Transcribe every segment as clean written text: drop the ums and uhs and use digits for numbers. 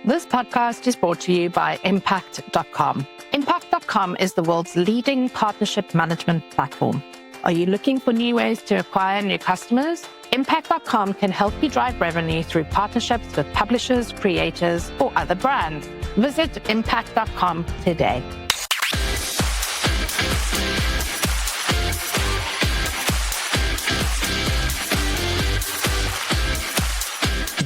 This podcast is brought to you by Impact.com. Impact.com is the world's leading partnership management platform. Are you looking for new ways to acquire new customers? Impact.com can help you drive revenue through partnerships with publishers, creators, or other brands. Visit Impact.com today.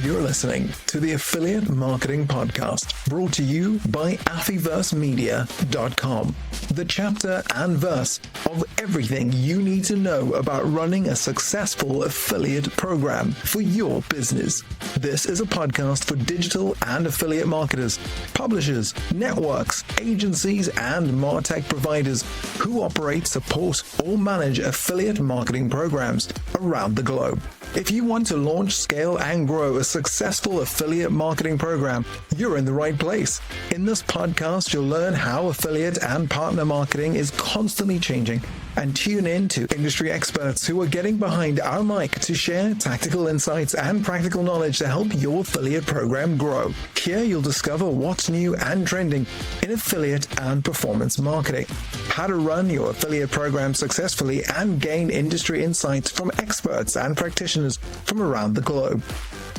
You're listening to the Affiliate Marketing Podcast, brought to you by AffiverseMedia.com, the chapter and verse of everything you need to know about running a successful affiliate program for your business. This is a podcast for digital and affiliate marketers, publishers, networks, agencies, and MarTech providers who operate, support, or manage affiliate marketing programs around the globe. If you want to launch, scale, and grow a successful affiliate marketing program, you're in the right place. In this podcast, you'll learn how affiliate and partner marketing is constantly changing, and tune in to industry experts who are getting behind our mic to share tactical insights and practical knowledge to help your affiliate program grow. Here you'll discover what's new and trending in affiliate and performance marketing, how to run your affiliate program successfully, and gain industry insights from experts and practitioners from around the globe.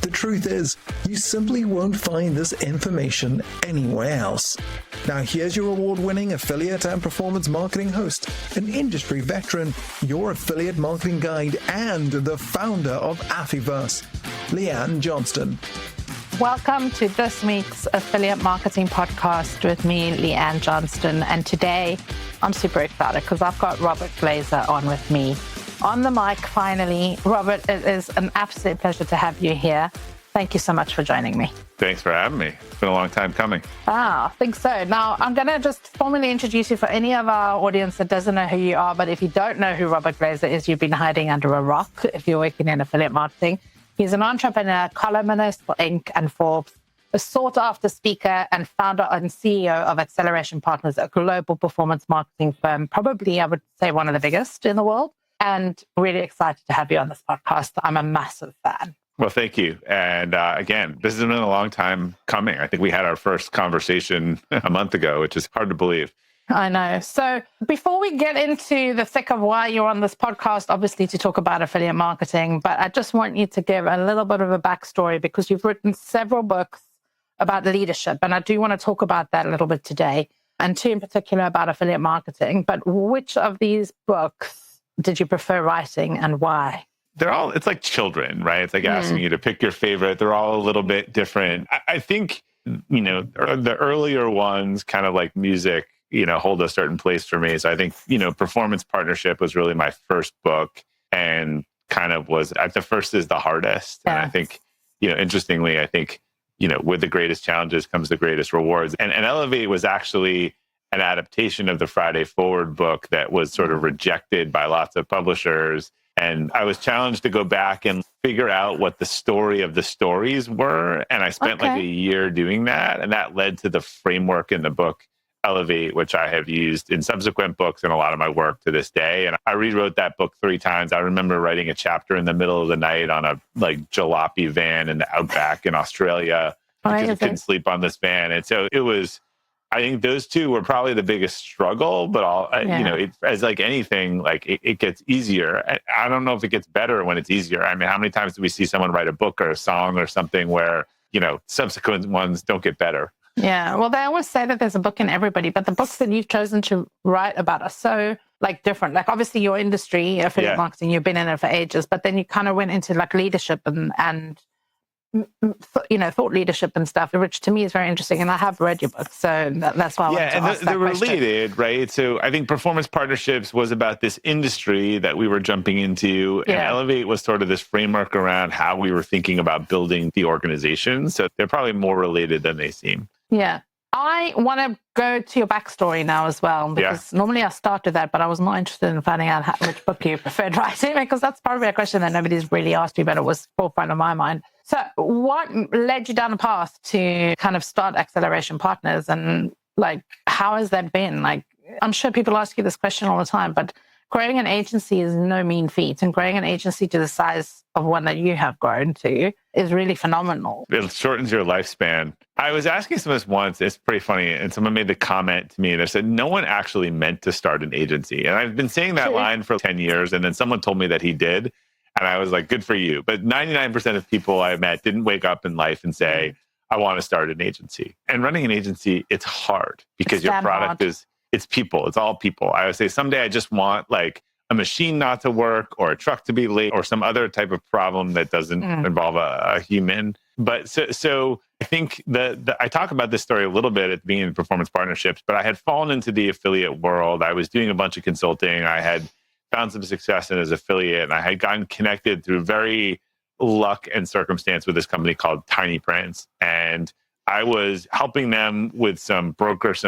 The truth is, you simply won't find this information anywhere else. Now here's your award-winning affiliate and performance marketing host, an industry veteran, your affiliate marketing guide, and the founder of Affiverse, Lee-Ann Johnston. Welcome to this week's Affiliate Marketing Podcast with me, Lee-Ann Johnston. And today I'm super excited because I've got Robert Glazer on with me. On the mic, finally. Robert, it is an absolute pleasure to have you here. Thank you so much for joining me. Thanks for having me. It's been a long time coming. I think so. Now, I'm going to just formally introduce you for any of our audience that doesn't know who you are. But if you don't know who Robert Glazer is, you've been hiding under a rock if you're working in affiliate marketing. He's an entrepreneur, columnist for Inc. and Forbes, a sought-after speaker and founder and CEO of Acceleration Partners, a global performance marketing firm, probably, I would say, one of the biggest in the world. And really excited to have you on this podcast. I'm a massive fan. Well, thank you. And again, this has been a long time coming. I think we had our first conversation a month ago, which is hard to believe. I know. So before we get into the thick of why you're on this podcast, obviously to talk about affiliate marketing, but I just want you to give a little bit of a backstory because you've written several books about leadership. And I do want to talk about that a little bit today, and two in particular about affiliate marketing. But which of these books did you prefer writing and why? It's like children, right? It's like asking you to pick your favorite. They're all a little bit different. I think, the earlier ones, kind of like music, hold a certain place for me. So I think, Performance Partnership was really my first book and kind of was at the first is the hardest. Yeah. And I think, interestingly, with the greatest challenges comes the greatest rewards. And Elevate was actually an adaptation of the Friday Forward book that was sort of rejected by lots of publishers. And I was challenged to go back and figure out what the story of the stories were. And I spent like a year doing that. And that led to the framework in the book, Elevate, which I have used in subsequent books and a lot of my work to this day. And I rewrote that book 3 times. I remember writing a chapter in the middle of the night on a jalopy van in the outback in Australia because I couldn't sleep on this van. And so it was, I think those two were probably the biggest struggle, but as like anything, it gets easier. I don't know if it gets better when it's easier. I mean, how many times do we see someone write a book or a song or something where, subsequent ones don't get better? Yeah. Well, they always say that there's a book in everybody, but the books that you've chosen to write about are so different. Like obviously your industry, affiliate marketing, you've been in it for ages, but then you kind of went into leadership and thought leadership and stuff, which to me is very interesting. And I have read your book, so that's why I wanted to ask that they're question. related, right? So I think Performance Partnerships was about this industry that we were jumping into, and Elevate was sort of this framework around how we were thinking about building the organization. So they're probably more related than they seem. Yeah. I want to go to your backstory now as well, because normally I start with that, but I was not interested in finding out which book you preferred writing, because that's probably a question that nobody's really asked me, but it was forefront of my mind. So what led you down the path to kind of start Acceleration Partners, and how has that been? I'm sure people ask you this question all the time, but growing an agency is no mean feat, and growing an agency to the size of one that you have grown to is really phenomenal. It shortens your lifespan. I was asking someone this once, it's pretty funny, and someone made the comment to me, they said, no one actually meant to start an agency. And I've been saying that line for 10 years, and then someone told me that he did, and I was like, good for you. But 99% of people I met didn't wake up in life and say, I want to start an agency. And running an agency, it's hard because your product it's people. It's all people. I would say someday I just want like a machine not to work or a truck to be late or some other type of problem that doesn't involve a human. But so I think I talk about this story a little bit at the beginning of Performance Partnerships, but I had fallen into the affiliate world. I was doing a bunch of consulting. I had found some success in as affiliate, and I had gotten connected through very luck and circumstance with this company called Tiny Prints. And I was helping them with some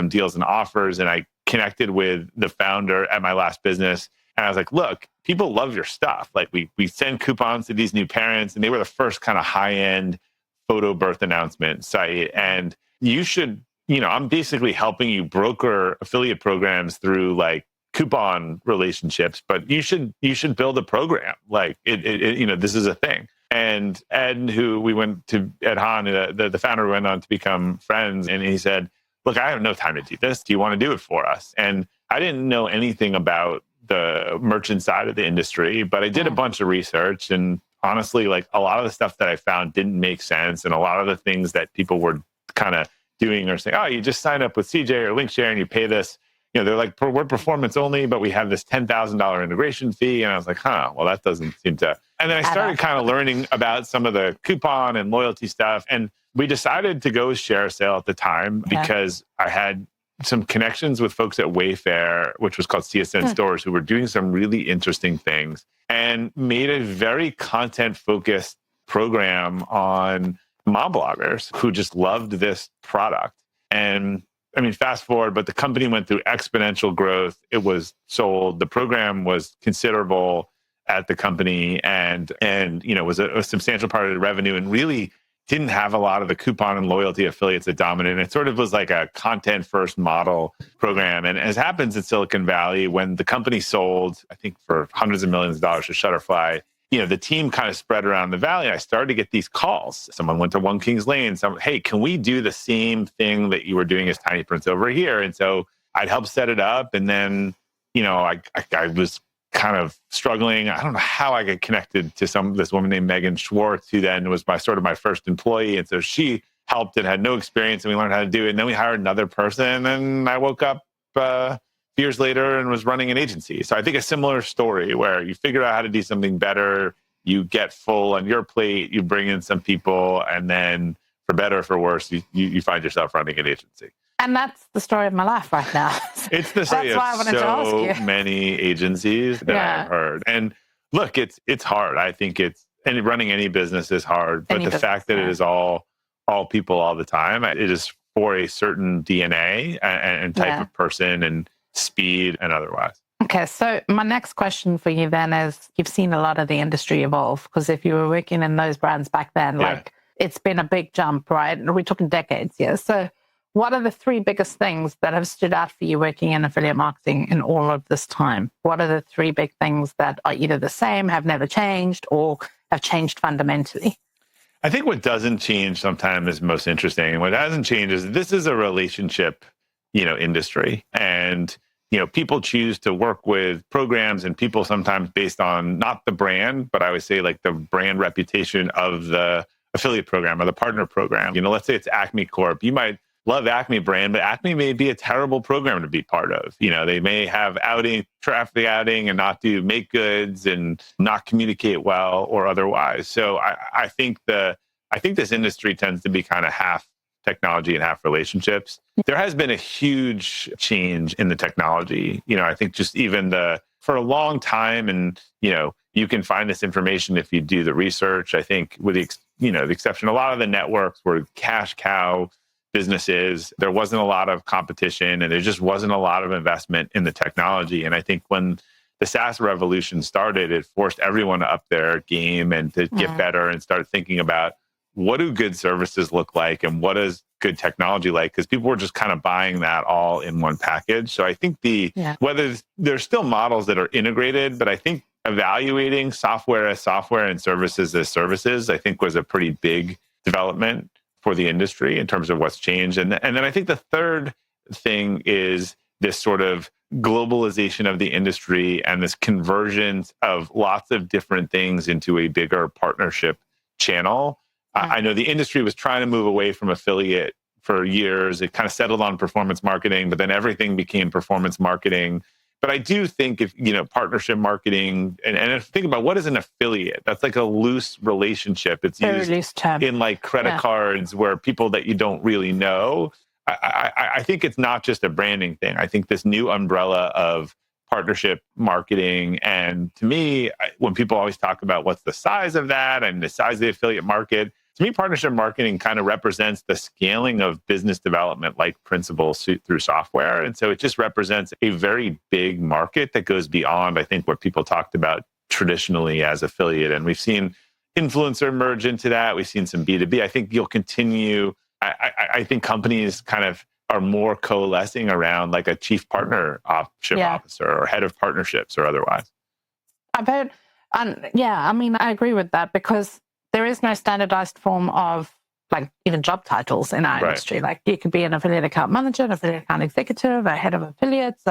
deals and offers, and I connected with the founder at my last business. And I was like, look, people love your stuff. Like we send coupons to these new parents, and they were the first kind of high-end photo birth announcement site. And you should, I'm basically helping you broker affiliate programs through like coupon relationships, but you should build a program. Like this is a thing. And Ed, Ed Hahn, the founder, went on to become friends. And he said, look, I have no time to do this. Do you want to do it for us? And I didn't know anything about the merchant side of the industry, but I did a bunch of research. And honestly, like a lot of the stuff that I found didn't make sense. And a lot of the things that people were kind of doing or saying, oh, you just sign up with CJ or Linkshare and you pay this. They're like, we're performance only, but we have this $10,000 integration fee. And I was like, well, that doesn't seem to. And then I started kind of learning about some of the coupon and loyalty stuff. And we decided to go with ShareSale at the time because I had some connections with folks at Wayfair, which was called CSN Stores, who were doing some really interesting things and made a very content-focused program on mom bloggers who just loved this product. And I mean, fast forward, but the company went through exponential growth. It was sold. The program was considerable at the company and was a substantial part of the revenue and really didn't have a lot of the coupon and loyalty affiliates that dominated. It sort of was like a content-first model program. And as happens in Silicon Valley, when the company sold, I think for hundreds of millions of dollars to Shutterfly, the team kind of spread around the valley. I started to get these calls. Someone went to One Kings Lane. Hey, can we do the same thing that you were doing as Tiny Prints over here? And so I'd help set it up. And then, I was kind of struggling. I don't know how I got connected to this woman named Megan Schwartz, who then was my first employee. And so she helped and had no experience, and we learned how to do it. And then we hired another person, and I woke up years later and was running an agency. So I think a similar story where you figure out how to do something better, you get full on your plate, you bring in some people, and then for better or for worse, you find yourself running an agency. And that's the story of my life right now. It's the story of so many agencies that I've heard. And look, it's hard. I think and running any business is hard, but the fact that it is all people all the time, it is for a certain DNA and type of person and speed and otherwise. Okay, so my next question for you then is, you've seen a lot of the industry evolve, because if you were working in those brands back then, like it's been a big jump, right? We're talking decades, So what are the three biggest things that have stood out for you working in affiliate marketing in all of this time? What are the three big things that are either the same, have never changed, or have changed fundamentally? I think what doesn't change sometimes is most interesting. And what hasn't changed is this is a relationship, industry. And, people choose to work with programs and people sometimes based on not the brand, but I would say like the brand reputation of the affiliate program or the partner program. Let's say it's Acme Corp. You might love Acme brand, but Acme may be a terrible program to be part of. They may have traffic outing and not do make goods and not communicate well or otherwise. So I think this industry tends to be kind of half technology and half relationships. There has been a huge change in the technology. I think just even for a long time, and you can find this information if you do the research. I think with the exception, a lot of the networks were cash cow businesses. There wasn't a lot of competition, and there just wasn't a lot of investment in the technology. And I think when the SaaS revolution started, it forced everyone to up their game and to get better and start thinking about what do good services look like and what does good technology like, because people were just kind of buying that all in one package. So I think whether there's still models that are integrated, but I think evaluating software as software and services as services, I think was a pretty big development for the industry in terms of what's changed. And then I think the third thing is this sort of globalization of the industry and this convergence of lots of different things into a bigger partnership channel. I know the industry was trying to move away from affiliate for years. It kind of settled on performance marketing, but then everything became performance marketing. But I do think if, partnership marketing, and if think about what is an affiliate, that's like a loose relationship. It's used in like credit cards where people that you don't really know. I think it's not just a branding thing. I think this new umbrella of partnership marketing, and to me, when people always talk about what's the size of that and the size of the affiliate market, to me, partnership marketing kind of represents the scaling of business development like principles through software. And so it just represents a very big market that goes beyond, I think, what people talked about traditionally as affiliate. And we've seen influencer merge into that. We've seen some B2B. I think you'll continue. I think companies kind of are more coalescing around like a chief partnership officer or head of partnerships or otherwise. I agree with that, because there is no standardized form of like even job titles in our industry. Like you could be an affiliate account manager, an affiliate account executive, a head of affiliates,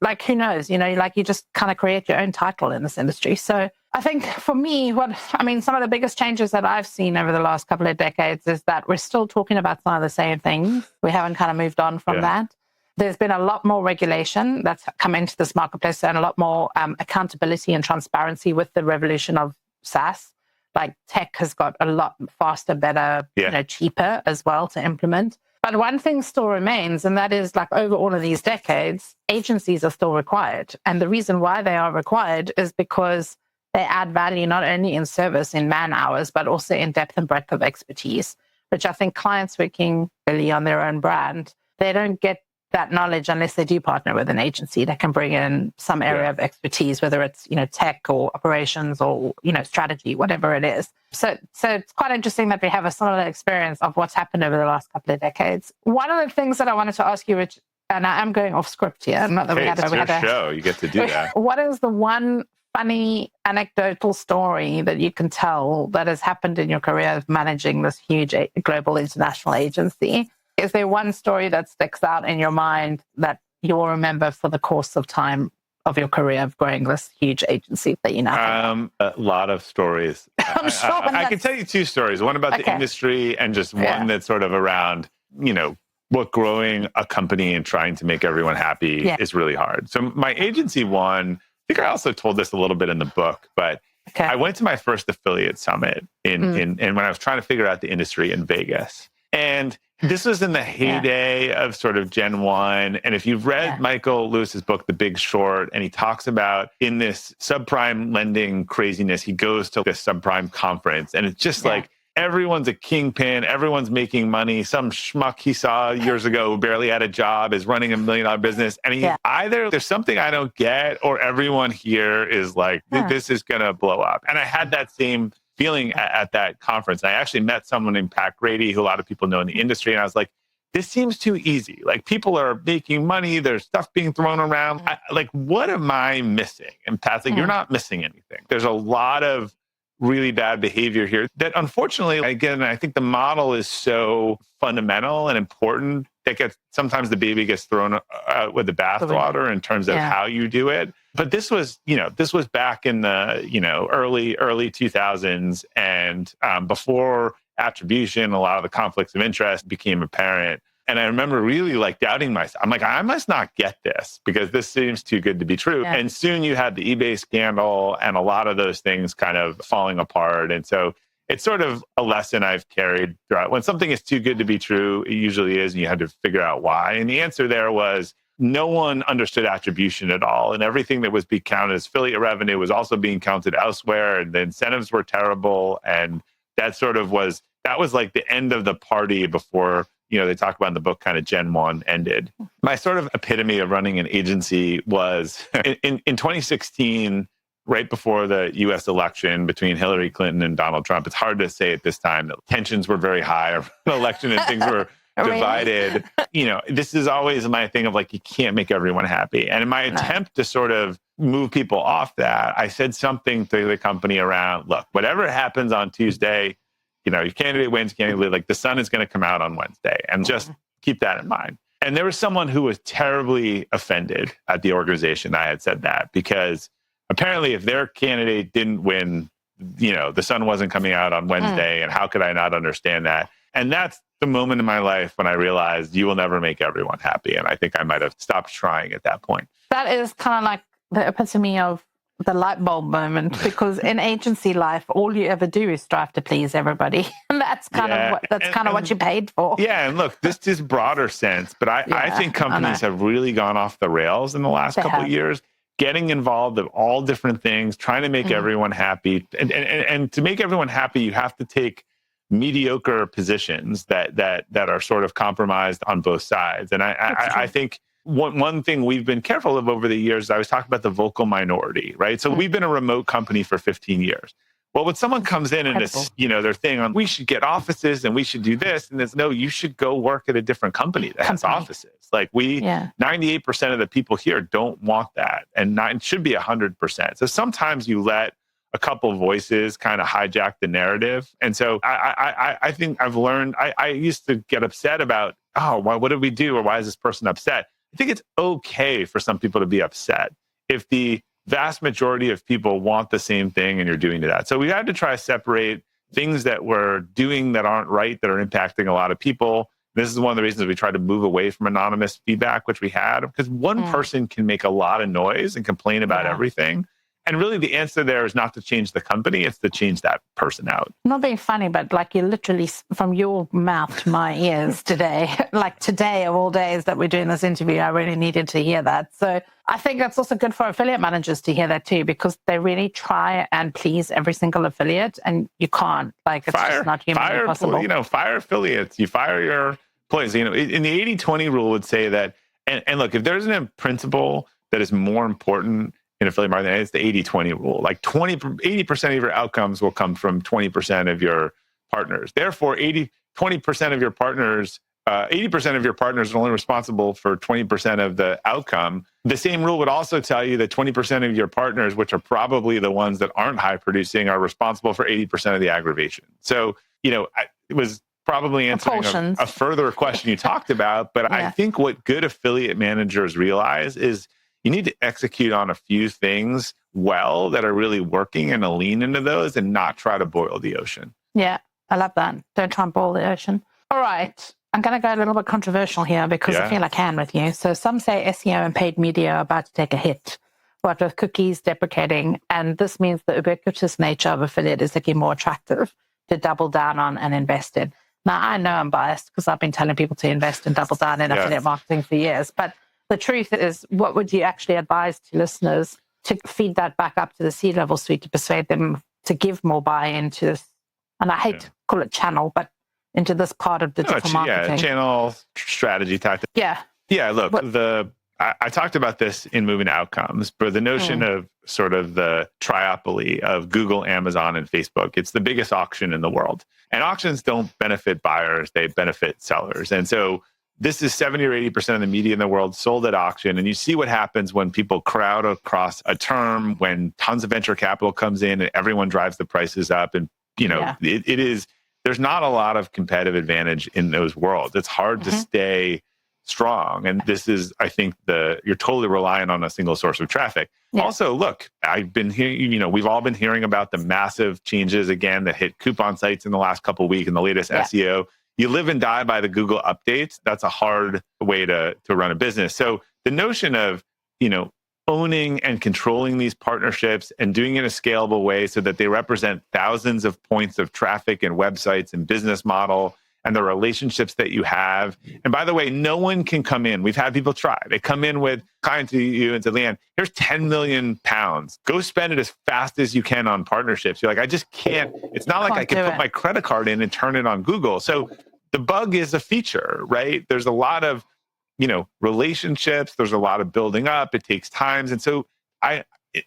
like who knows, like you just kind of create your own title in this industry. So I think for me, some of the biggest changes that I've seen over the last couple of decades is that we're still talking about some of the same things. We haven't kind of moved on from that. There's been a lot more regulation that's come into this marketplace and a lot more accountability and transparency with the revolution of SaaS. Like tech has got a lot faster, better, cheaper as well to implement. But one thing still remains, and that is like over all of these decades, agencies are still required. And the reason why they are required is because they add value not only in service, in man hours, but also in depth and breadth of expertise, which I think clients working really on their own brand, they don't get that knowledge unless they do partner with an agency that can bring in some area of expertise, whether it's, tech or operations or, strategy, whatever it is. So it's quite interesting that we have a similar experience of what's happened over the last couple of decades. One of the things that I wanted to ask you, Rich, and I am going off script here, not that it's your show, you get to do that. What is the one funny anecdotal story that you can tell that has happened in your career of managing this huge global international agency? Is there one story that sticks out in your mind that you will remember for the course of time of your career of growing this huge agency that you now have? A lot of stories. I'm sure. I can tell you two stories. One about the industry and just one that's sort of around, what growing a company and trying to make everyone happy is really hard. So my agency one, I think I also told this a little bit in the book, but I went to my first affiliate summit in when I was trying to figure out the industry in Vegas. And this was in the heyday of sort of Gen 1. And if you've read Michael Lewis's book, The Big Short, and he talks about in this subprime lending craziness, he goes to this subprime conference. And it's just like everyone's a kingpin. Everyone's making money. Some schmuck he saw years ago who barely had a job is running $1 million business. And he either there's something I don't get or everyone here is like, this is going to blow up. And I had that same feeling at that conference. And I actually met someone named Pat Grady, who a lot of people know in the industry. And I was like, this seems too easy. Like people are making money. There's stuff being thrown around. What am I missing? And Pat's like, you're not missing anything. There's a lot of really bad behavior here that unfortunately, again, I think the model is so fundamental and important that sometimes the baby gets thrown out with the bathwater in terms of how you do it. But this was back in the, early 2000s and before attribution, a lot of the conflicts of interest became apparent. And I remember really doubting myself. I'm like, I must not get this because this seems too good to be true. Yeah. And soon you had the eBay scandal and a lot of those things kind of falling apart. And so it's sort of a lesson I've carried throughout. When something is too good to be true, it usually is, and you had to figure out why. And the answer there was no one understood attribution at all. And everything that was being counted as affiliate revenue was also being counted elsewhere. And the incentives were terrible. And that was like the end of the party before, they talk about in the book kind of Gen 1 ended. My sort of epitome of running an agency was in 2016, right before the US election between Hillary Clinton and Donald Trump. It's hard to say at this time that tensions were very high around the election and things were divided. This is always my thing of like, you can't make everyone happy. And in my attempt to sort of move people off that, I said something to the company around, look, whatever happens on Tuesday, your candidate wins, candidate, like the sun is going to come out on Wednesday, and just keep that in mind. And there was someone who was terribly offended at the organization I had said that, because apparently if their candidate didn't win, the sun wasn't coming out on Wednesday, and how could I not understand that? And that's the moment in my life when I realized you will never make everyone happy. And I think I might have stopped trying at that point. That is kind of like the epitome of the light bulb moment, because in agency life, all you ever do is strive to please everybody. And that's kind of what you paid for. Yeah. And look, this is broader sense, but I think companies have really gone off the rails in the last couple of years, getting involved in all different things, trying to make everyone happy. And to make everyone happy, you have to take mediocre positions that are sort of compromised on both sides. And I think one thing we've been careful of over the years, I was talking about the vocal minority, right? So we've been a remote company for 15 years. Well, when someone comes in and it's, their thing on, we should get offices and we should do this, and there's no, you should go work at a different company that has offices. Like 98% of the people here don't want that. And it should be 100%. So sometimes you let a couple of voices kind of hijack the narrative. And so I think I've learned, I used to get upset about, what did we do? Or why is this person upset? I think it's okay for some people to be upset if the vast majority of people want the same thing and you're doing that. So we had to try to separate things that we're doing that aren't right, that are impacting a lot of people. This is one of the reasons we tried to move away from anonymous feedback, which we had, because one person can make a lot of noise and complain about everything. And really the answer there is not to change the company, it's to change that person out. Not being funny, but like you literally, from your mouth to my ears today, like today of all days that we're doing this interview, I really needed to hear that. So I think that's also good for affiliate managers to hear that too, because they really try and please every single affiliate, and you can't. Like, it's just not humanly possible. Fire affiliates, you fire your employees. In the 80-20 rule would say that, and look, if there's a principle that is more important in affiliate marketing, it's the 80-20 rule. Like 80% of your outcomes will come from 20% of your partners. Therefore, 20% of your partners, 80% of your partners are only responsible for 20% of the outcome. The same rule would also tell you that 20% of your partners, which are probably the ones that aren't high producing, are responsible for 80% of the aggravation. So, it was probably answering a further question you talked about, but I think what good affiliate managers realize is you need to execute on a few things well that are really working, and to lean into those and not try to boil the ocean. Yeah, I love that. Don't try and boil the ocean. All right. I'm going to go a little bit controversial here because I feel I can with you. So some say SEO and paid media are about to take a hit, what with cookies deprecating. And this means the ubiquitous nature of affiliate is looking more attractive to double down on and invest in. Now, I know I'm biased because I've been telling people to invest and double down in affiliate marketing for years, but the truth is, what would you actually advise to listeners to feed that back up to the C-level suite to persuade them to give more buy-in to this? And I hate to call it channel, but into this part of digital marketing. Yeah, channel strategy tactic. Yeah. Yeah, look, I talked about this in Moving to Outcomes, but the notion of sort of the triopoly of Google, Amazon, and Facebook, it's the biggest auction in the world. And auctions don't benefit buyers, they benefit sellers. And so this is 70 or 80% of the media in the world sold at auction. And you see what happens when people crowd across a term, when tons of venture capital comes in and everyone drives the prices up. And, there's not a lot of competitive advantage in those worlds. It's hard to stay strong. And this is, I think, you're totally reliant on a single source of traffic. Yeah. Also, look, I've been hearing, we've all been hearing about the massive changes again that hit coupon sites in the last couple of weeks and the latest SEO. You live and die by the Google updates. That's a hard way to run a business. So the notion of, owning and controlling these partnerships and doing it in a scalable way so that they represent thousands of points of traffic and websites and business model and the relationships that you have. And by the way, no one can come in. We've had people try. They come in with client to you and to Lee-Ann, here's 10 million pounds. Go spend it as fast as you can on partnerships. You're like, I just can't. It's not like I can put my credit card in and turn it on Google. So the bug is a feature, right? There's a lot of, relationships. There's a lot of building up. It takes time. And so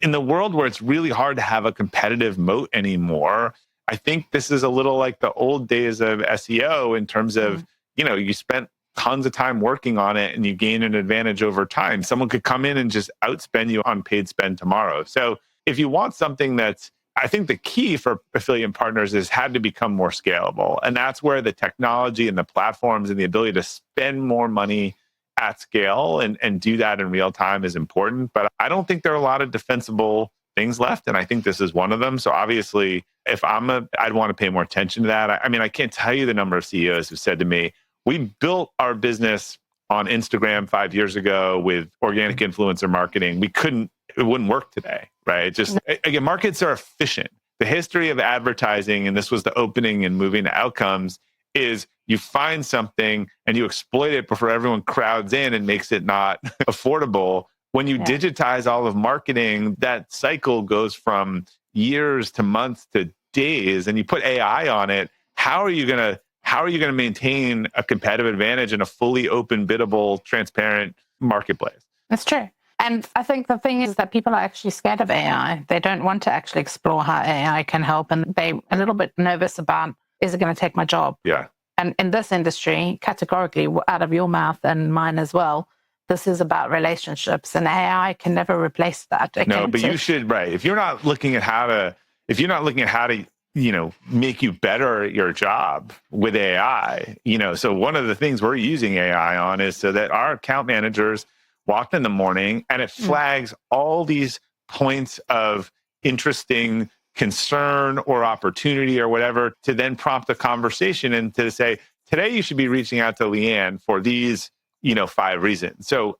in the world where it's really hard to have a competitive moat anymore, I think this is a little like the old days of SEO in terms of, you spent tons of time working on it and you gain an advantage over time. Someone could come in and just outspend you on paid spend tomorrow. So if you want something that's, I think the key for affiliate partners is had to become more scalable. And that's where the technology and the platforms and the ability to spend more money at scale and do that in real time is important. But I don't think there are a lot of defensible things left. And I think this is one of them. So obviously, if I'd want to pay more attention to that. I mean, I can't tell you the number of CEOs who said to me, we built our business on Instagram 5 years ago with organic influencer marketing. It wouldn't work today, right? Just again, markets are efficient. The history of advertising, and this was the opening and moving to outcomes, is you find something and you exploit it before everyone crowds in and makes it not affordable. When you digitize all of marketing, that cycle goes from years to months to days, and you put AI on it. How are you going to maintain a competitive advantage in a fully open, biddable, transparent marketplace? That's true. And I think the thing is that people are actually scared of AI. They don't want to actually explore how AI can help. And they're a little bit nervous about, is it going to take my job? Yeah. And in this industry, categorically, out of your mouth and mine as well, this is about relationships, and AI can never replace that. No, but you should, right. If you're not looking at how to, make you better at your job with AI, so one of the things we're using AI on is so that our account managers walk in the morning and it flags all these points of interesting concern or opportunity or whatever to then prompt a conversation and to say, today you should be reaching out to Lee-Ann for these, 5 reasons. So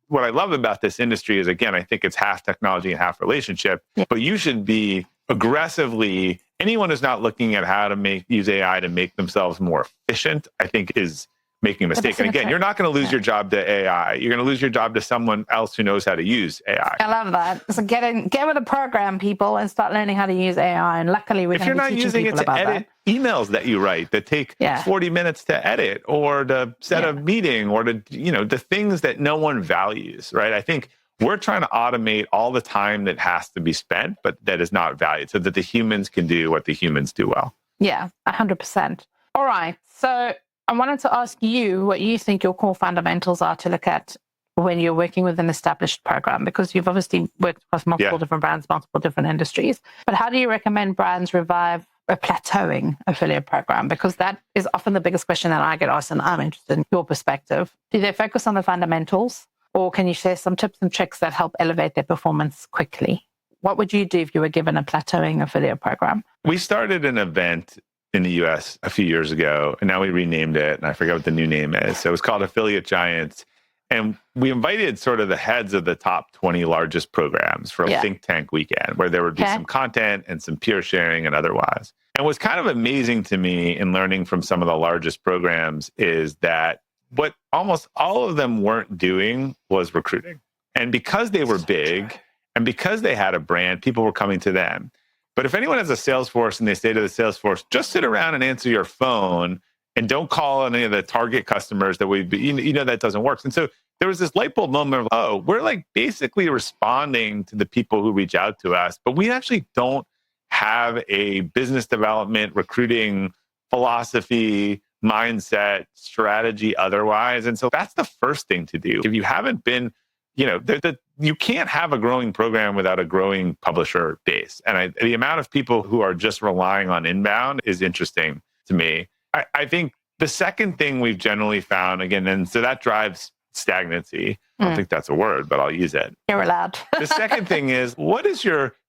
what I love about this industry is, again, I think it's half technology and half relationship, but you should be aggressively, anyone who's not looking at how to use AI to make themselves more efficient, I think is making a mistake. And again, you're not going to lose your job to AI. You're going to lose your job to someone else who knows how to use AI. I love that. So get with the program, people, and start learning how to use AI. And luckily, we're going to be teaching people about that. If you're not using it to edit emails that you write that take 40 minutes to edit, or to set a meeting, or to, the things that no one values, right? I think we're trying to automate all the time that has to be spent, but that is not valued, so that the humans can do what the humans do well. Yeah, 100%. All right. So I wanted to ask you what you think your core fundamentals are to look at when you're working with an established program, because you've obviously worked across multiple different brands, multiple different industries. But how do you recommend brands revive a plateauing affiliate program? Because that is often the biggest question that I get asked, and I'm interested in your perspective. Do they focus on the fundamentals, or can you share some tips and tricks that help elevate their performance quickly? What would you do if you were given a plateauing affiliate program? We started an event in the US a few years ago, and now we renamed it, and I forget what the new name is. So it's called Affiliate Giants. And we invited sort of the heads of the top 20 largest programs for a think tank weekend, where there would be some content and some peer sharing and otherwise. And what's kind of amazing to me in learning from some of the largest programs is that what almost all of them weren't doing was recruiting. And because they were big and because they had a brand, people were coming to them. But if anyone has a sales force and they say to the sales force, just sit around and answer your phone and don't call any of the target customers that that doesn't work. And so there was this light bulb moment of, we're like basically responding to the people who reach out to us, but we actually don't have a business development, recruiting philosophy, mindset, strategy otherwise. And so that's the first thing to do. If you haven't been, you can't have a growing program without a growing publisher base. And the amount of people who are just relying on inbound is interesting to me. I think the second thing we've generally found, again, and so that drives stagnancy. I don't think that's a word, but I'll use it. You're allowed. The second thing is,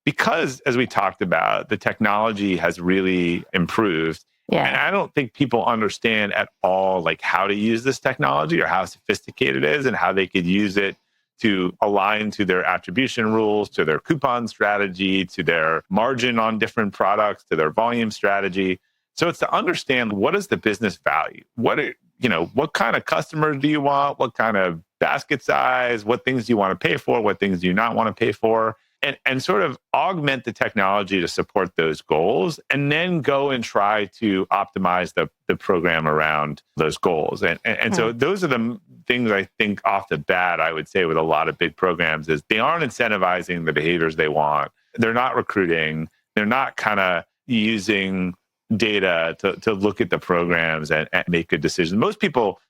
because as we talked about, the technology has really improved. Yeah. And I don't think people understand at all like how to use this technology or how sophisticated it is and how they could use it to align to their attribution rules, to their coupon strategy, to their margin on different products, to their volume strategy. So it's to understand, what is the business value? What kind of customers do you want? What kind of basket size? What things do you want to pay for? What things do you not want to pay for? And sort of augment the technology to support those goals, and then go and try to optimize the program around those goals. And so those are the things I think off the bat, I would say with a lot of big programs, is they aren't incentivizing the behaviors they want. They're not recruiting. They're not kind of using data to look at the programs and make good decisions. Most people,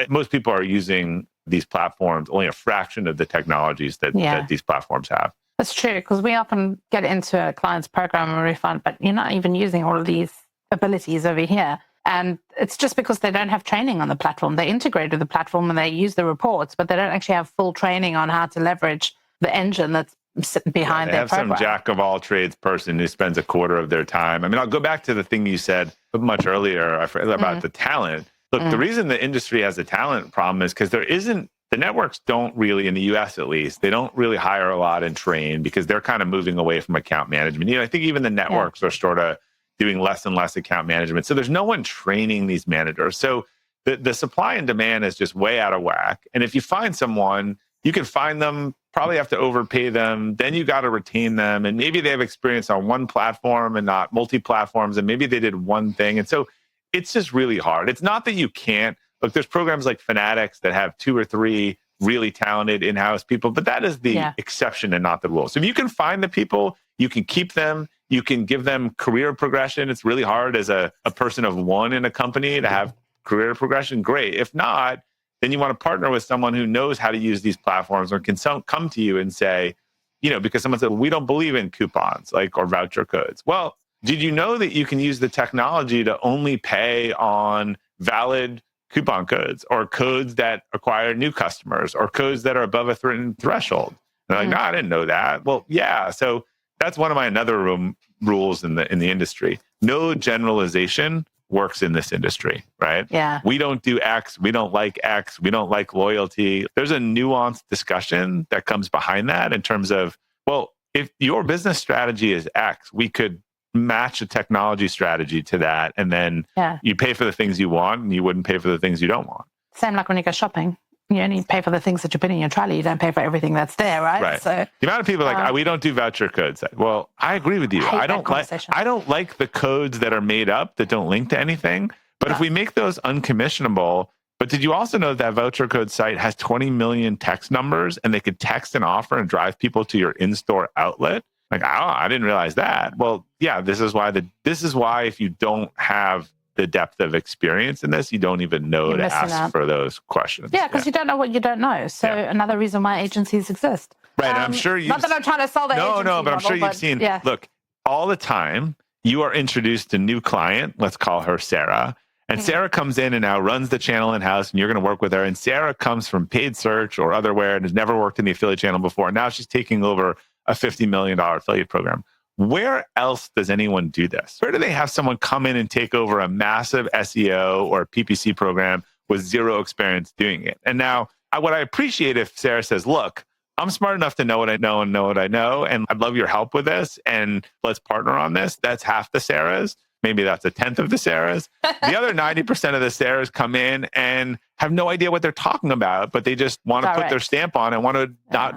most people are using these platforms, only a fraction of the technologies that these platforms have. That's true, because we often get into a client's program and we find, but you're not even using all of these abilities over here. And it's just because they don't have training on the platform. They integrate with the platform and they use the reports, but they don't actually have full training on how to leverage the engine that's sitting behind their program. They have some jack of all trades person who spends a quarter of their time. I mean, I'll go back to the thing you said much earlier about the talent. Look, the reason the industry has a talent problem is because the networks don't really, in the US at least, they don't really hire a lot and train because they're kind of moving away from account management. I think even the networks are sort of doing less and less account management. So there's no one training these managers. So the supply and demand is just way out of whack. And if you find someone, you can find them, probably have to overpay them. Then you got to retain them. And maybe they have experience on one platform and not multi-platforms. And maybe they did one thing. And so it's just really hard. It's not that you can't. Look, there's programs like Fanatics that have 2 or 3 really talented in-house people, but that is the exception and not the rule. So if you can find the people, you can keep them, you can give them career progression. It's really hard as a person of one in a company to have career progression. Great. If not, then you want to partner with someone who knows how to use these platforms or can come to you and say, because someone said, we don't believe in coupons or voucher codes. Well, did you know that you can use the technology to only pay on valid coupon codes or codes that acquire new customers or codes that are above a certain threshold? And they're like, no, I didn't know that. Well, yeah. So that's one of my another rules in the industry. No generalization works in this industry, right? Yeah. We don't do X. We don't like X. We don't like loyalty. There's a nuanced discussion that comes behind that in terms of, well, if your business strategy is X, we could match a technology strategy to that. And then you pay for the things you want and you wouldn't pay for the things you don't want. Same like when you go shopping. You only pay for the things that you put in your trolley. You don't pay for everything that's there, right? Right. So the amount of people we don't do voucher codes. Well, I agree with you. I don't like the codes that are made up that don't link to anything. But if we make those uncommissionable, but did you also know that voucher code site has 20 million text numbers and they could text an offer and drive people to your in-store outlet? I didn't realize that. Well, yeah, this is why if you don't have the depth of experience in this, you don't even know to ask for those questions. Yeah, because you don't know what you don't know. So another reason why agencies exist. Right, and I'm sure not that I'm trying to sell the agency No, but I'm sure you've seen, look, all the time, you are introduced to a new client, let's call her Sarah, and Sarah comes in and now runs the channel in-house, and you're going to work with her, and Sarah comes from paid search or otherwhere and has never worked in the affiliate channel before, and now she's taking over a $50 million affiliate program. Where else does anyone do this? Where do they have someone come in and take over a massive SEO or PPC program with zero experience doing it? And now, what I appreciate if Sarah says, look, I'm smart enough to know what I know and know what I know, and I'd love your help with this, and let's partner on this. That's half the Sarahs. Maybe that's a 10th of the Sarahs. The other 90% of the Sarahs come in and have no idea what they're talking about, but they just want to put their stamp on and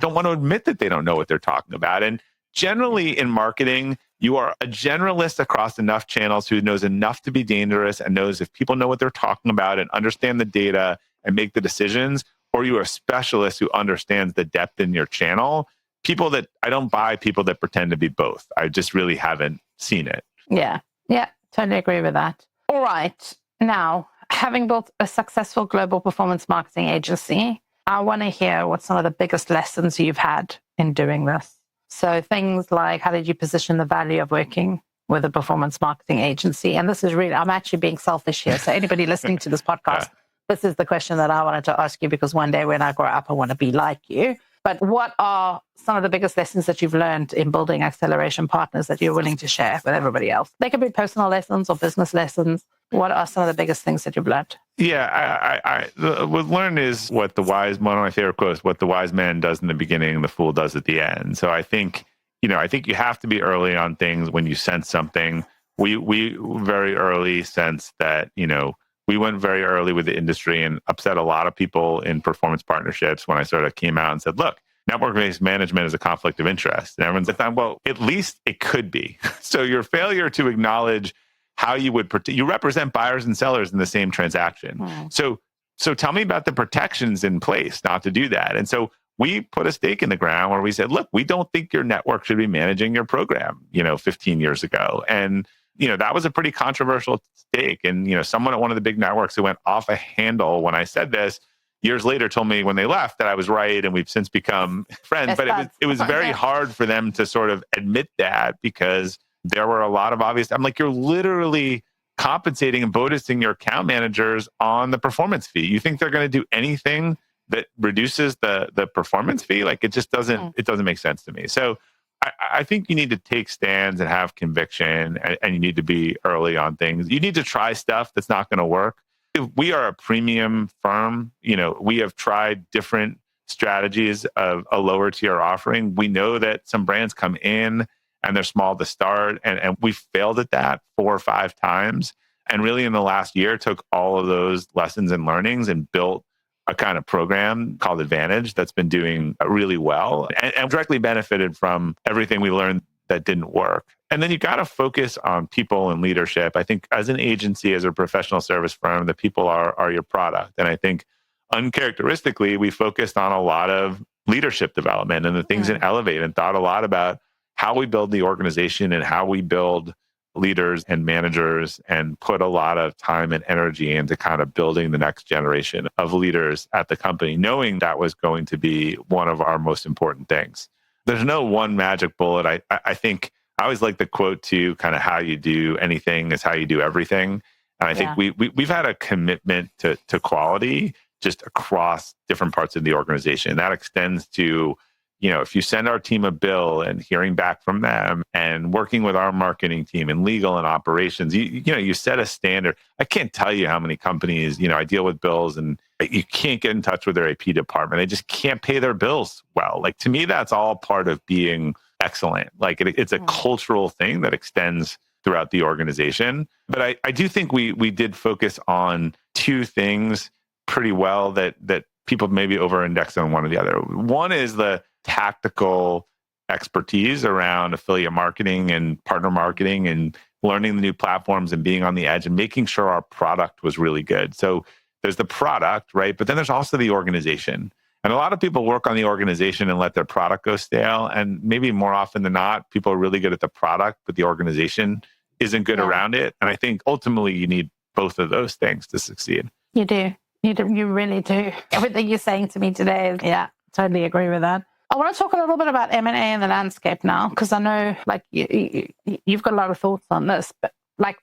don't want to admit that they don't know what they're talking about. And generally in marketing, you are a generalist across enough channels who knows enough to be dangerous and knows if people know what they're talking about and understand the data and make the decisions, or you are a specialist who understands the depth in your channel. I don't buy people that pretend to be both. I just really haven't seen it. Yeah, totally agree with that. All right. Now, having built a successful global performance marketing agency, I want to hear what some of the biggest lessons you've had in doing this. So things like, how did you position the value of working with a performance marketing agency? And this is really, I'm actually being selfish here. So anybody listening to this podcast, this is the question that I wanted to ask you, because one day when I grow up, I want to be like you. But what are some of the biggest lessons that you've learned in building acceleration partners that you're willing to share with everybody else? They could be personal lessons or business lessons. What are some of the biggest things that you've learned? Yeah, what learned is one of my favorite quotes, what the wise man does in the beginning, the fool does at the end. So I think you have to be early on things when you sense something. We very early sensed that, we went very early with the industry and upset a lot of people in performance partnerships when I sort of came out and said, look, network-based management is a conflict of interest. And everyone's like, well, at least it could be. So your failure to acknowledge how you would you represent buyers and sellers in the same transaction. So tell me about the protections in place not to do that. And so we put a stake in the ground where we said, look, we don't think your network should be managing your program, 15 years ago. And that was a pretty controversial take. And, someone at one of the big networks who went off a handle when I said this years later told me when they left that I was right, and we've since become friends. But it was very hard for them to sort of admit that, because there were a lot of obvious, I'm like, you're literally compensating and bonusing your account managers on the performance fee. You think they're going to do anything that reduces the performance fee? Like, it just doesn't make sense to me. So I think you need to take stands and have conviction, and you need to be early on things. You need to try stuff that's not going to work. If we are a premium firm, we have tried different strategies of a lower tier offering. We know that some brands come in and they're small to start, and we failed at that 4 or 5 times. And really in the last year, took all of those lessons and learnings and built a kind of program called Advantage that's been doing really well and directly benefited from everything we learned that didn't work. And then you got to focus on people and leadership. I think as an agency, as a professional service firm, the people are your product. And I think uncharacteristically, we focused on a lot of leadership development and the things in Elevate, and thought a lot about how we build the organization and how we build leaders and managers, and put a lot of time and energy into kind of building the next generation of leaders at the company, knowing that was going to be one of our most important things. There's no one magic bullet. I think I always like the quote to kind of, how you do anything is how you do everything. And I think we've had a commitment to quality just across different parts of the organization. That extends to, if you send our team a bill and hearing back from them, and working with our marketing team and legal and operations, you set a standard. I can't tell you how many companies, I deal with bills and you can't get in touch with their AP department. They just can't pay their bills well. Like, to me, that's all part of being excellent. Like, it's a cultural thing that extends throughout the organization. But I do think we did focus on 2 things pretty well that people maybe over-index on one or the other. One is the tactical expertise around affiliate marketing and partner marketing, and learning the new platforms and being on the edge and making sure our product was really good. So there's the product, right? But then there's also the organization. And a lot of people work on the organization and let their product go stale. And maybe more often than not, people are really good at the product, but the organization isn't good around it. And I think ultimately you need both of those things to succeed. You do. You really do. Everything you're saying to me today, totally agree with that. I want to talk a little bit about M&A and the landscape now, because I know you've got a lot of thoughts on this, but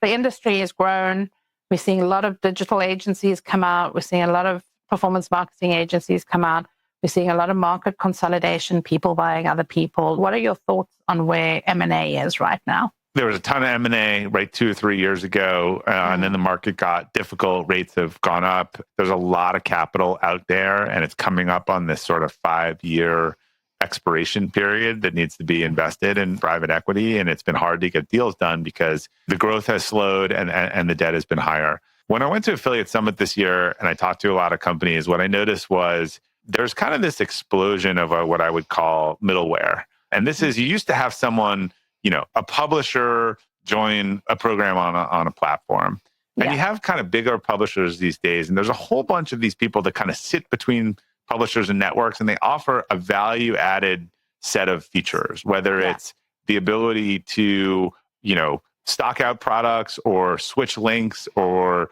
the industry has grown. We're seeing a lot of digital agencies come out. We're seeing a lot of performance marketing agencies come out. We're seeing a lot of market consolidation, people buying other people. What are your thoughts on where M&A is right now? There was a ton of M&A, right, 2 or 3 years ago, and then the market got difficult. Rates have gone up. There's a lot of capital out there, and it's coming up on this sort of 5-year expiration period that needs to be invested in private equity. And it's been hard to get deals done because the growth has slowed and the debt has been higher. When I went to Affiliate Summit this year and I talked to a lot of companies, what I noticed was there's kind of this explosion of what I would call middleware. And this is, you used to have someone, a publisher join a program on a platform. And you have kind of bigger publishers these days. And there's a whole bunch of these people that kind of sit between publishers and networks, and they offer a value-added set of features, whether it's the ability to, stock out products or switch links or,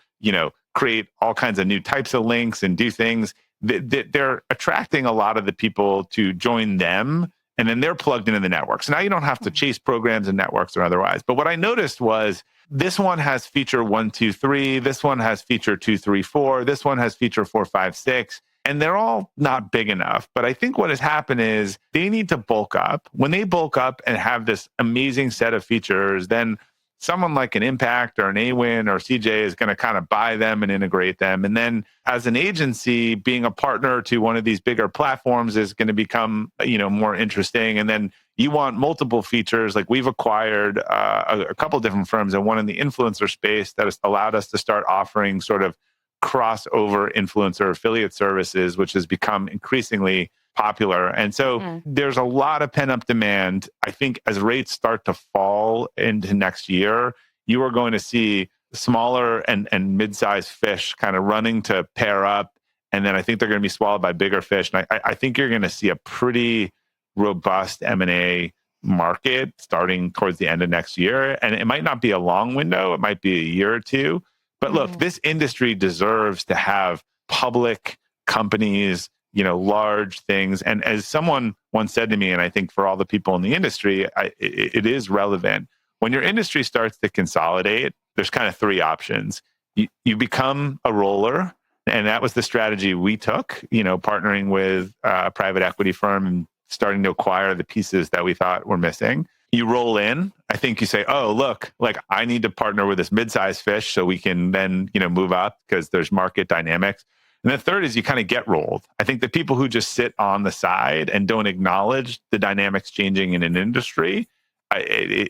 create all kinds of new types of links and do things. They're attracting a lot of the people to join them, and then they're plugged into the network. So now you don't have to chase programs and networks or otherwise. But what I noticed was this one has feature 1, 2, 3. This one has feature 2, 3, 4. This one has feature 4, 5, 6. And they're all not big enough. But I think what has happened is they need to bulk up. When they bulk up and have this amazing set of features, then someone like an Impact or an AWIN or CJ is going to kind of buy them and integrate them. And then as an agency, being a partner to one of these bigger platforms is going to become, more interesting. And then you want multiple features. Like we've acquired a couple different firms, and one in the influencer space that has allowed us to start offering sort of crossover influencer affiliate services, which has become increasingly popular. And so there's a lot of pent-up demand. I think as rates start to fall into next year, you are going to see smaller and mid-sized fish kind of running to pair up. And then I think they're going to be swallowed by bigger fish. And I think you're going to see a pretty robust M&A market starting towards the end of next year. And it might not be a long window. It might be a year or two. But look, this industry deserves to have public companies, large things. And as someone once said to me, and I think for all the people in the industry, it is relevant. When your industry starts to consolidate, there's kind of three options. You become a roller. And that was the strategy we took, partnering with a private equity firm and starting to acquire the pieces that we thought were missing. You roll in. I think you say, oh, look, like I need to partner with this mid-sized fish so we can then, move up because there's market dynamics. And the third is you kind of get rolled. I think the people who just sit on the side and don't acknowledge the dynamics changing in an industry,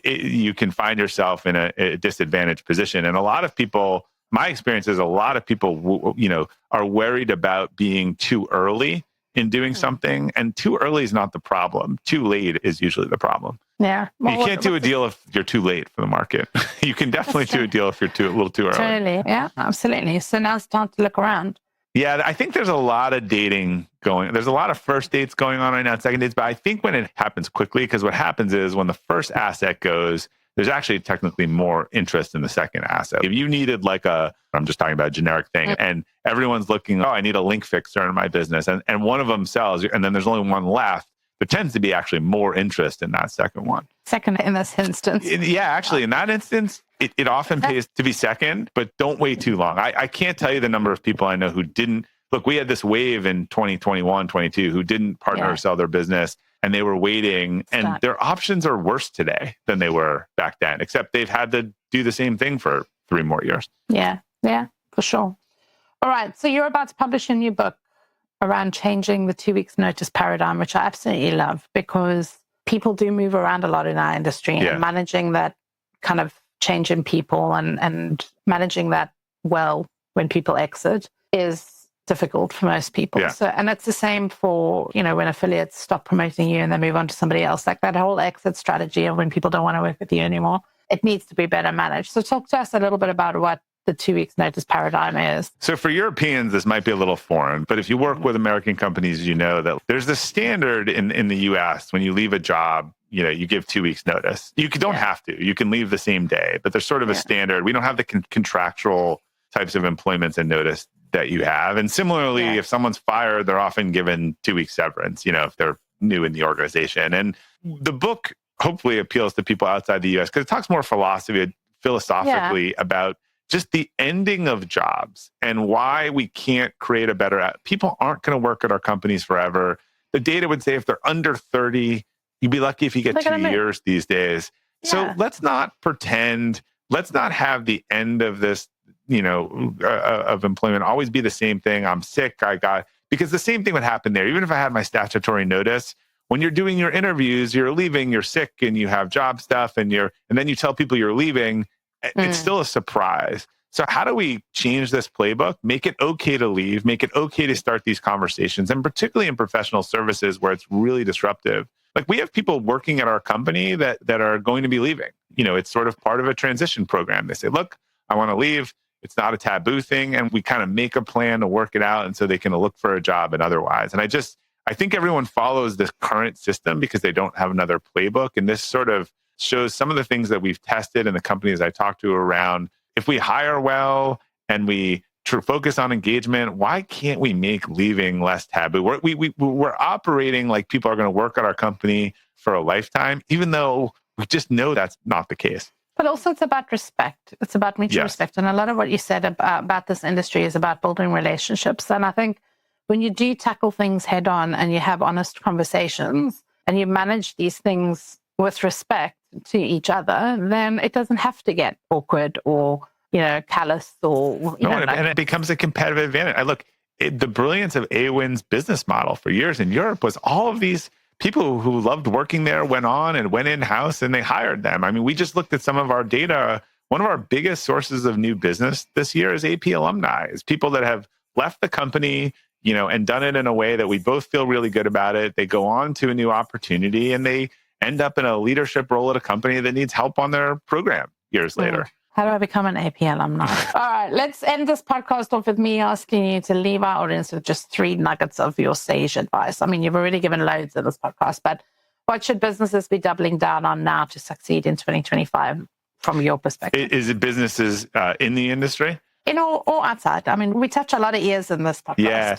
you can find yourself in a disadvantaged position. And a lot of people, my experience is a lot of people, are worried about being too early in doing something. And too early is not the problem. Too late is usually the problem. Yeah. Well, you can't do a deal if you're too late for the market. You can definitely do a deal if you're a little too early. Totally. Yeah, absolutely. So now it's time to look around. Yeah, I think there's a lot of dating going. There's a lot of first dates going on right now, second dates. But I think when it happens quickly, because what happens is when the first asset goes, there's actually technically more interest in the second asset. If you needed I'm just talking about a generic thing, and everyone's looking, I need a link fixer in my business, and one of them sells, and then there's only one left, there tends to be actually more interest in that second one. Second in this instance. Yeah, actually, in that instance, it often pays to be second, but don't wait too long. I can't tell you the number of people I know who didn't. Look, we had this wave in 2021, 22, who didn't partner or sell their business, and they were waiting, and their options are worse today than they were back then, except they've had to do the same thing for 3 more years. Yeah, for sure. All right, so you're about to publish a new book around changing the 2 weeks notice paradigm, which I absolutely love because people do move around a lot in our industry, and managing that kind of change in people and managing that well when people exit is difficult for most people. Yeah. So, and it's the same for, when affiliates stop promoting you and they move on to somebody else, like that whole exit strategy of when people don't want to work with you anymore, it needs to be better managed. So talk to us a little bit about what the 2 weeks notice paradigm is. So for Europeans, this might be a little foreign, but if you work with American companies, you know that there's this standard in the US when you leave a job, you give 2 weeks notice. You don't have to. You can leave the same day, but there's sort of a standard. We don't have the contractual types of employments and notice that you have. And similarly, if someone's fired, they're often given 2 weeks severance, if they're new in the organization. And the book hopefully appeals to people outside the US because it talks more philosophically about just the ending of jobs and why we can't create a better... People aren't going to work at our companies forever. The data would say if they're under 30, you'd be lucky if you get 2 years these days. Yeah. So let's not pretend, let's not have the end of this, of employment always be the same thing. I'm sick, because the same thing would happen there. Even if I had my statutory notice, when you're doing your interviews, you're leaving, you're sick and you have job stuff and then you tell people you're leaving, it's still a surprise. So how do we change this playbook, make it okay to leave, make it okay to start these conversations, and particularly in professional services where it's really disruptive? Like we have people working at our company that are going to be leaving. It's sort of part of a transition program. They say, look, I want to leave. It's not a taboo thing. And we kind of make a plan to work it out. And so they can look for a job and otherwise. And I think everyone follows this current system because they don't have another playbook. And this sort of shows some of the things that we've tested in the companies I talked to around, if we hire well and we focus on engagement, why can't we make leaving less taboo? We're operating like people are going to work at our company for a lifetime, even though we just know that's not the case. But also it's about respect. It's about mutual respect. And a lot of what you said about this industry is about building relationships. And I think when you do tackle things head on and you have honest conversations and you manage these things with respect to each other, then it doesn't have to get awkward or, callous or... And it becomes a competitive advantage. The brilliance of AWIN's business model for years in Europe was all of these people who loved working there went on and went in-house and they hired them. I mean, we just looked at some of our data. One of our biggest sources of new business this year is AP alumni. It's people that have left the company, and done it in a way that we both feel really good about it. They go on to a new opportunity and they end up in a leadership role at a company that needs help on their program years later. How do I become an AP alumni? All right, let's end this podcast off with me asking you to leave our audience with just 3 nuggets of your sage advice. I mean, you've already given loads in this podcast, but What should businesses be doubling down on now to succeed in 2025 from your perspective? Is it businesses in the industry? In or outside? I mean, we touch a lot of ears in this podcast. Yeah.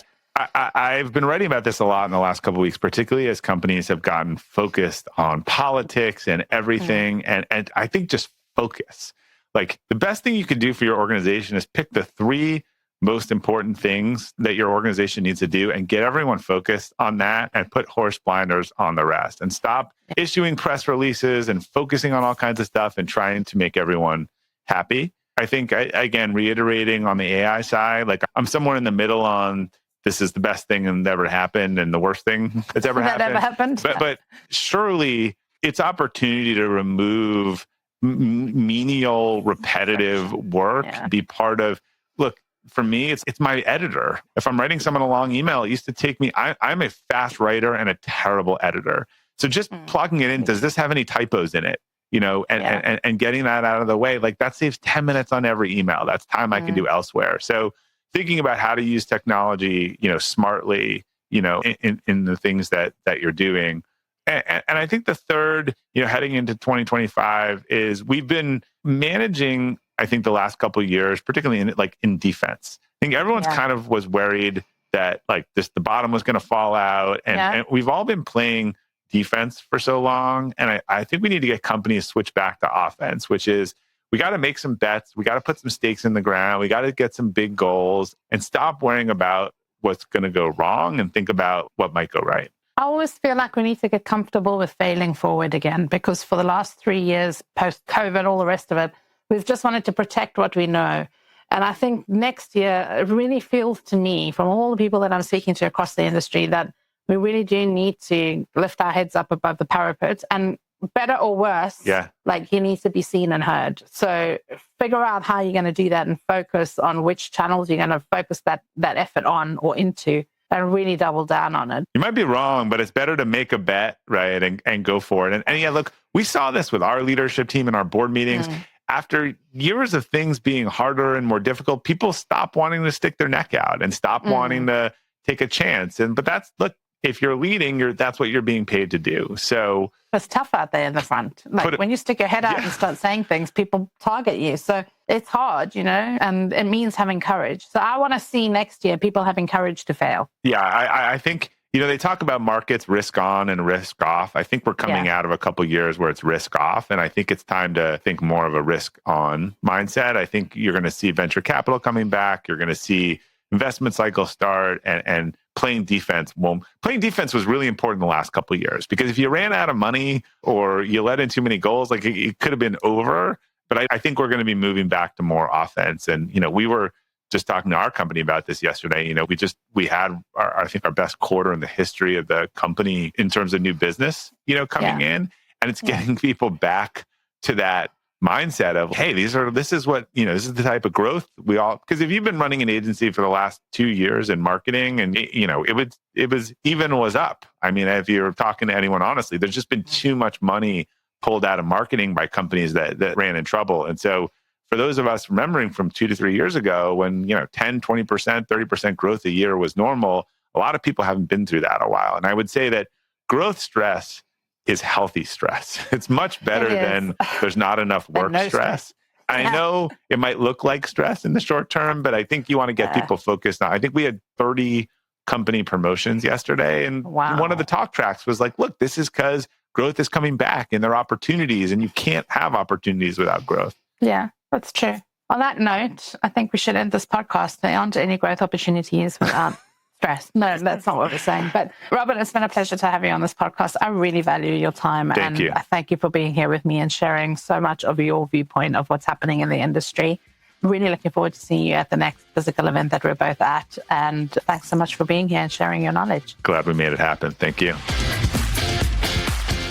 I've been writing about this a lot in the last couple of weeks, particularly as companies have gotten focused on politics and everything. And I think just focus. Like the best thing you could do for your organization is pick the 3 most important things that your organization needs to do and get everyone focused on that and put horse blinders on the rest and stop issuing press releases and focusing on all kinds of stuff and trying to make everyone happy. I think, again, reiterating on the AI side, like I'm somewhere in the middle on this is the best thing that ever happened and the worst thing that's ever happened. But surely it's opportunity to remove menial, repetitive work, be part of, look, for me, it's my editor. If I'm writing someone a long email, it used to take me, I'm a fast writer and a terrible editor. So just plugging it in, does this have any typos in it? You know, and getting that out of the way, like that saves 10 minutes on every email. That's time I can do elsewhere. So thinking about how to use technology, you know, smartly, you know, in the things that you're doing. And I think the third, you know, heading into 2025 is we've been managing, I think the last couple of years, particularly in defense. I think everyone's kind of was worried that like the bottom was going to fall out. And we've all been playing defense for so long. And I think we need to get companies switch back to offense, which is we got to make some bets. We got to put some stakes in the ground. We got to get some big goals and stop worrying about what's going to go wrong and think about what might go right. I always feel like we need to get comfortable with failing forward again, because for the last 3 years, post-COVID, all the rest of it, we've just wanted to protect what we know. And I think next year, it really feels to me, from all the people that I'm speaking to across the industry, that we really do need to lift our heads up above the parapet, and better or worse, like he needs to be seen and heard. So figure out how you're going to do that and focus on which channels you're going to focus that effort on or into, and really double down on it. You might be wrong, but it's better to make a bet, right, and go for it. And yeah, look, we saw this with our leadership team in our board meetings. After years of things being harder and more difficult, people stop wanting to stick their neck out and stop wanting to take a chance. But that's, look, if you're leading, that's what you're being paid to do. So it's tough out there in the front. Like when you stick your head out and start saying things, people target you. So it's hard, you know, and it means having courage. So I want to see next year people having courage to fail. Yeah, I think, you know, they talk about markets risk on and risk off. I think we're coming out of a couple of years where it's risk off. And I think it's time to think more of a risk on mindset. I think you're going to see venture capital coming back. You're going to see investment cycles start and playing defense. Well, playing defense was really important the last couple of years, because if you ran out of money or you let in too many goals, like it could have been over. But I think we're going to be moving back to more offense. And, you know, we were just talking to our company about this yesterday. You know, we had I think our best quarter in the history of the company in terms of new business, you know, coming in, and it's getting people back to that mindset of, hey, this is what, you know, this is the type of growth we all, because if you've been running an agency for the last 2 years in marketing, and you know, it was up. I mean, if you're talking to anyone honestly, there's just been too much money pulled out of marketing by companies that ran in trouble. And so for those of us remembering from 2 to 3 years ago, when, you know, 10, 20%, 30% growth a year was normal, a lot of people haven't been through that a while. And I would say that growth stress is healthy stress. It's much better than there's not enough work stress. I know it might look like stress in the short term, but I think you want to get people focused on. I think we had 30 company promotions yesterday. And one of the talk tracks was like, look, this is because growth is coming back and there are opportunities, and you can't have opportunities without growth. Yeah, that's true. On that note, I think we should end this podcast. There aren't any growth opportunities without stress. No, that's not what we're saying. But Robert, it's been a pleasure to have you on this podcast. I really value your time. Thank you. I thank you for being here with me and sharing so much of your viewpoint of what's happening in the industry. Really looking forward to seeing you at the next physical event that we're both at. And thanks so much for being here and sharing your knowledge. Glad we made it happen. Thank you.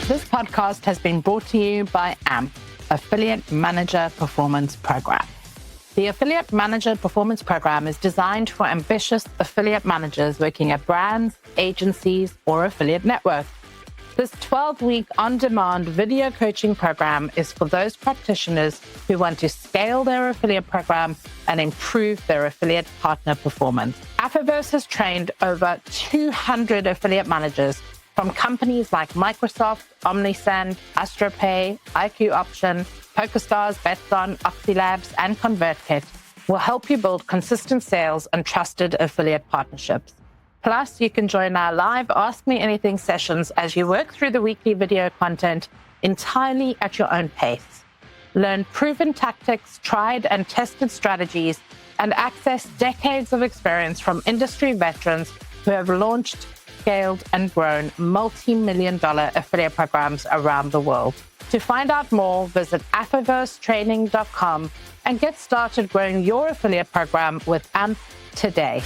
This podcast has been brought to you by AMP, Affiliate Manager Performance Program. The Affiliate Manager Performance Program is designed for ambitious affiliate managers working at brands, agencies, or affiliate networks. This 12-week on-demand video coaching program is for those practitioners who want to scale their affiliate program and improve their affiliate partner performance. Affiverse has trained over 200 affiliate managers from companies like Microsoft, OmniSend, AstroPay, IQ Option, PokerStars, Betson, OxyLabs, and ConvertKit will help you build consistent sales and trusted affiliate partnerships. Plus, you can join our live Ask Me Anything sessions as you work through the weekly video content entirely at your own pace. Learn proven tactics, tried and tested strategies, and access decades of experience from industry veterans who have launched, scaled, and grown multi-million-dollar affiliate programs around the world. To find out more, visit affiversetraining.com and get started growing your affiliate program with AMP today.